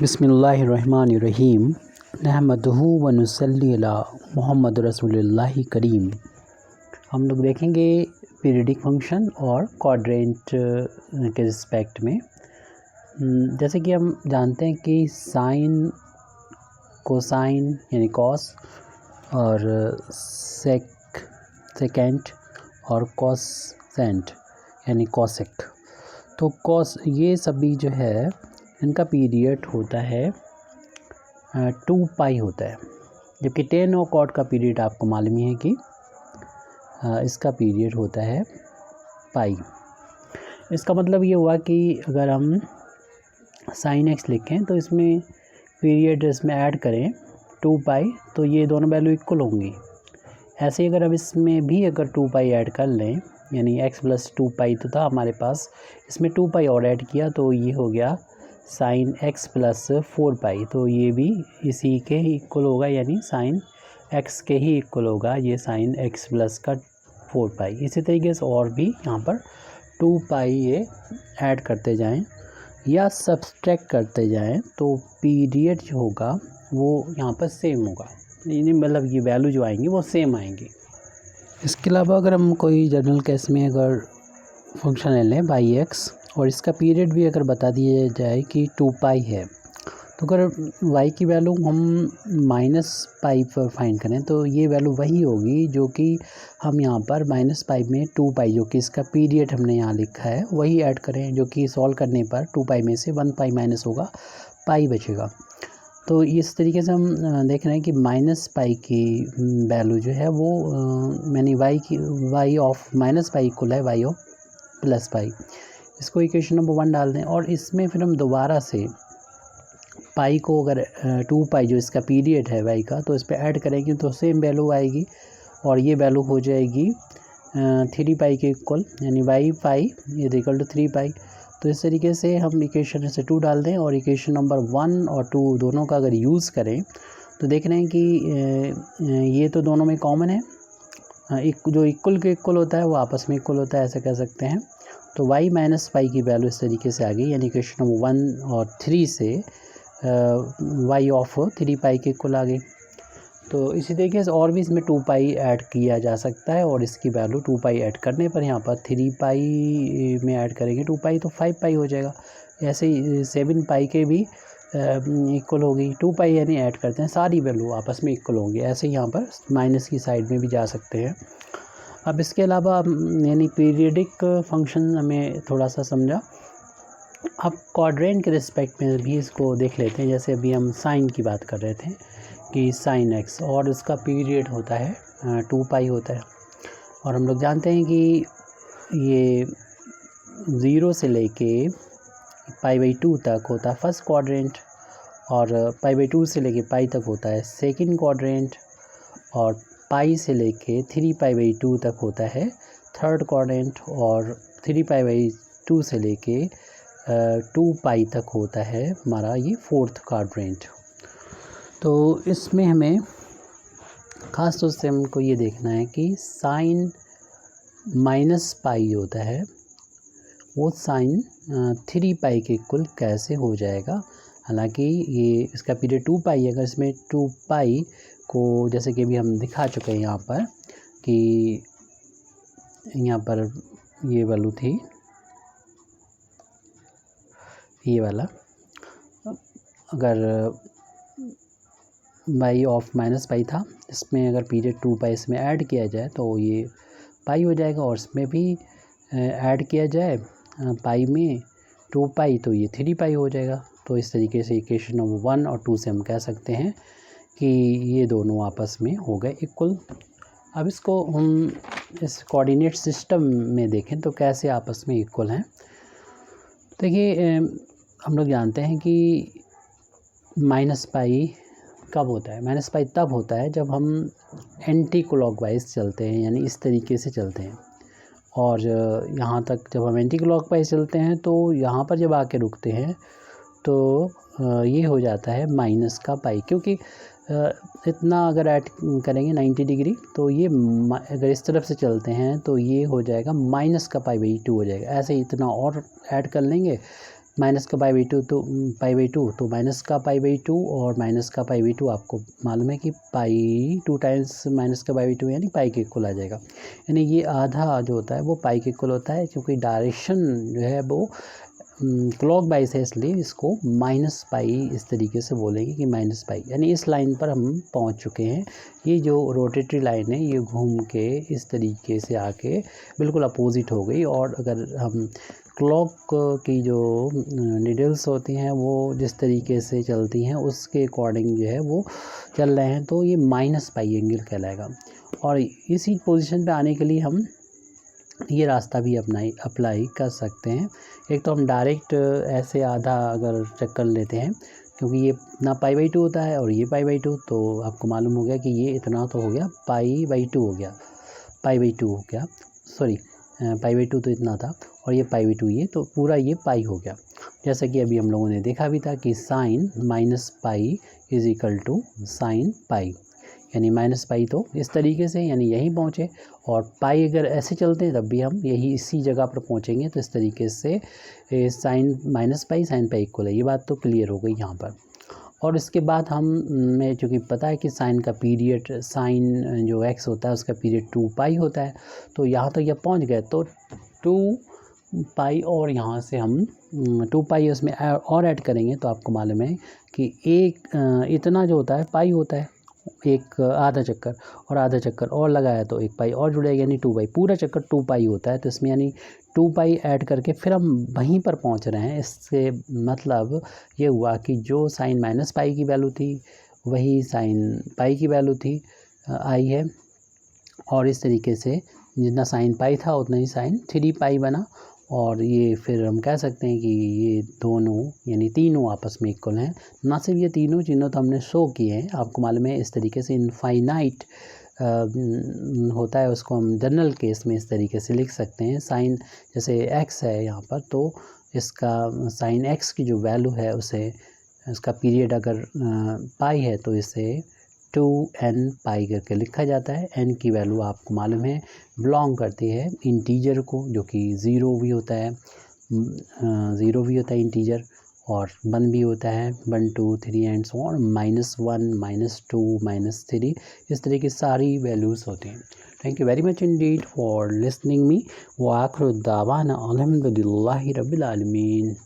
बिस्मिल्लाहिर्रहमानिर्रहीम नहमदुहु व नुसल्ली अला मुहम्मद रसूलुल्लाहि करीम। हम लोग देखेंगे पीरियडिक फंक्शन और क्वाड्रेंट के रिस्पेक्ट में। जैसे कि हम जानते हैं कि साइन, कोसाइन यानी कॉस और सेकेंट और कॉसेंट यानी कॉसेक। तो कॉस ये सभी जो है इनका पीरियड होता है 2 पाई होता है, जबकि टेन और कॉट का पीरियड आपको मालूम ही है कि इसका पीरियड होता है पाई। इसका मतलब ये हुआ कि अगर हम साइन एक्स लिखें तो इसमें पीरियड इसमें ऐड करें 2 पाई तो ये दोनों वैल्यू इक्वल होंगी। ऐसे ही अगर हम इसमें भी अगर 2 पाई ऐड कर लें यानी x प्लस 2 पाई तो था हमारे पास, इसमें 2 पाई और ऐड किया तो ये हो गया साइन x प्लस 4 पाई, तो ये भी इसी के ही इक्वल होगा यानी साइन x के ही इक्वल होगा ये साइन x प्लस का 4 पाई। इसी तरीके से और भी यहाँ पर 2 पाई ये ऐड करते जाएं या सब्सट्रैक्ट करते जाएं तो पीरियड जो होगा वो यहाँ पर सेम होगा, यानी मतलब ये वैल्यू जो आएंगी वो सेम आएंगी। इसके अलावा अगर हम कोई जनरल केस में अगर फंक्शन ले लें बाई एक्स और इसका पीरियड भी अगर बता दिया जाए कि 2 पाई है, तो अगर y की वैल्यू हम माइनस पाई पर फाइंड करें तो ये वैल्यू वही होगी जो कि हम यहाँ पर माइनस पाई में 2 पाई जो कि इसका पीरियड हमने यहाँ लिखा है वही ऐड करें, जो कि सॉल्व करने पर 2 पाई में से 1 पाई माइनस होगा, पाई बचेगा। तो इस तरीके से हम देख रहे हैं कि माइनस पाई की वैल्यू जो है वो यानी y of minus pi equal है y ऑफ प्लस पाई। इसको इक्वेशन नंबर 1 डाल दें और इसमें फिर हम दोबारा से पाई को अगर 2 पाई जो इसका पीरियड है y का तो इस पर ऐड करेंगे तो सेम वैल्यू आएगी और ये वैल्यू हो जाएगी 3 पाई के इक्वल, यानी y pi is equal to 3 pi. तो इस तरीके से हम इक्वेशन से 2 डाल दें और इक्वेशन नंबर 1 और 2 दोनों का अगर यूज़ करें तो देख रहे हैं कि ये तो दोनों में कॉमन है, जो इक्वल के इक्वल होता है वो आपस में इक्वल होता है, ऐसा कह सकते हैं। तो y माइनस पाई की वैल्यू इस तरीके से आ गई, यानी क्वेश्चन नंबर 1 और 3 से y ऑफ 3 पाई के इक्वल आ गई। तो इसी तरीके से और भी इसमें 2 पाई ऐड किया जा सकता है और इसकी वैल्यू 2 पाई ऐड करने पर यहाँ पर 3 पाई में ऐड करेंगे 2 पाई तो 5 पाई हो जाएगा। ऐसे ही 7 पाई के भी इक्वल होगी, 2 पाई यानी ऐड करते हैं सारी वैल्यू आपस में इक्वल होंगी। ऐसे ही यहाँ पर माइनस की साइड में भी जा सकते हैं। अब इसके अलावा यानी पीरियडिक फंक्शन हमें थोड़ा सा समझा, अब क्वाड्रेंट के रिस्पेक्ट में भी इसको देख लेते हैं। जैसे अभी हम साइन की बात कर रहे थे कि साइन एक्स और उसका पीरियड होता है 2 पाई होता है और हम लोग जानते हैं कि ये 0 से लेके पाई बाई 2 तक होता है फर्स्ट क्वाड्रेंट और पाई बाई 2 से लेके पाई तक होता है सेकंड क्वाड्रेंट और पाई से लेके 3 पाई बाई 2 तक होता है थर्ड क्वाड्रेंट और 3 पाई बाई 2 से लेके 2 पाई तक होता है हमारा ये फोर्थ क्वाड्रेंट। तो इसमें हमें ख़ास तौर से हमको ये देखना है कि साइन माइनस पाई होता है वो साइन 3 पाई के इक्वल कैसे हो जाएगा। हालांकि ये इसका पीरियड 2 पाई है, अगर इसमें 2 पाई को जैसे कि अभी हम दिखा चुके हैं यहाँ पर कि यहाँ पर ये वैल्यू थी ये वाला, अगर y ऑफ माइनस पाई था इसमें अगर पीरियड 2 पाई इसमें ऐड किया जाए तो ये पाई हो जाएगा और इसमें भी ऐड किया जाए पाई में 2 पाई तो ये 3 पाई हो जाएगा। तो इस तरीके से इक्वेशन नंबर 1 और 2 से हम कह सकते हैं कि ये दोनों आपस में हो गए इक्वल। अब इसको हम इस कोऑर्डिनेट सिस्टम में देखें तो कैसे आपस में इक्वल हैं। देखिए हम लोग जानते हैं कि माइनस पाई कब होता है, माइनस पाई तब होता है जब हम एंटी क्लॉकवाइज चलते हैं, यानी इस तरीके से चलते हैं और यहाँ तक जब हम एंटी क्लॉकवाइज चलते हैं तो यहाँ पर जब आके रुकते हैं तो ये हो जाता है माइनस का पाई, क्योंकि इतना अगर ऐड करेंगे 90 डिग्री तो ये अगर इस तरफ से चलते हैं तो ये हो जाएगा माइनस का पाई बाई 2 हो जाएगा। ऐसे ही इतना और ऐड कर लेंगे माइनस का पाई बाई टू तो माइनस का पाई बाई टू और माइनस का पाई बाई टू आपको मालूम है कि पाई 2 टाइम्स माइनस का पाई बाई टू यानी पाई के इक्वल आ जाएगा। यानी ये आधा जो होता है वो पाई के इक्वल होता है, क्योंकि डायरेक्शन जो है वो क्लॉक वाइज है, इसलिए इसको माइनस पाई इस तरीके से बोलेंगे कि माइनस पाई। यानी इस लाइन पर हम पहुंच चुके हैं। ये जो रोटेटरी लाइन है ये घूम के इस तरीके से आके बिल्कुल अपोजिट हो गई, और अगर हम क्लॉक की जो निडल्स होती हैं वो जिस तरीके से चलती हैं उसके अकॉर्डिंग जो है वो चल रहे हैं, तो ये माइनस पाई एंगल कहलाएगा। और इसी पोजीशन पे आने के लिए हम ये रास्ता भी अप्लाई कर सकते हैं। एक तो हम डायरेक्ट ऐसे आधा अगर चक्कर लेते हैं, क्योंकि ये ना पाई बाई टू होता है और ये पाई बाई टू, तो आपको मालूम हो गया कि ये इतना तो हो गया, पाई बाई टू हो गया, पाई बाई टू हो गया, सॉरी पाई बाई टू तो इतना था, और ये पाई बाई टू, ये तो पूरा ये पाई हो गया। जैसा कि अभी हम लोगों ने देखा भी था कि sine minus pi is equal to sine pi, यानी माइनस पाई तो इस तरीके से यानी यहीं पहुँचे, और पाई अगर ऐसे चलते हैं तब भी हम यही इसी जगह पर पहुँचेंगे। तो इस तरीके से sine minus pi sine pi equal है, ये बात तो क्लियर हो गई यहाँ पर। और इसके बाद हमें चूँकि पता है कि साइन का पीरियड, साइन जो एक्स होता है उसका पीरियड 2 पाई होता है, तो यहाँ तक जब पहुँच गए तो 2 पाई, और यहाँ से हम 2 पाई उसमें और ऐड करेंगे तो आपको मालूम है कि एक इतना जो होता है पाई होता है, एक आधा चक्कर, और आधा चक्कर और लगाया तो एक पाई और जुड़ेगा, यानी 2 पाई, पूरा चक्कर 2 पाई होता है। तो इसमें यानी 2 पाई ऐड करके फिर हम वहीं पर पहुंच रहे हैं। इससे मतलब ये हुआ कि जो साइन माइनस पाई की वैल्यू थी वही साइन पाई की वैल्यू थी आई है, और इस तरीके से जितना साइन पाई था उतना ही साइन 3 पाई बना। और ये फिर हम कह सकते हैं कि ये दोनों यानी तीनों आपस में इक्वल हैं। ना सिर्फ ये तीनों तो हमने शो किए हैं, आपको मालूम है इस तरीके से इनफाइनाइट होता है, उसको हम जनरल केस में इस तरीके से लिख सकते हैं। साइन जैसे एक्स है यहाँ पर, तो इसका साइन एक्स की जो वैल्यू है उसे, इसका पीरियड अगर पाई है तो इसे 2n पाई करके लिखा जाता है। n की वैल्यू आपको मालूम है बिलोंग करती है इंटीजर को, जो कि ज़ीरो भी होता है, इंटीजर, और 1 भी होता है, 1 2 3 एंड सो ऑन, -1 -2 -3, इस तरह की सारी वैल्यूज़ होती हैं। Thank you very much Indeed for listening me. व आखिर दावाना अल्हम्दुलिल्लाहि रब्बिल आलमीन।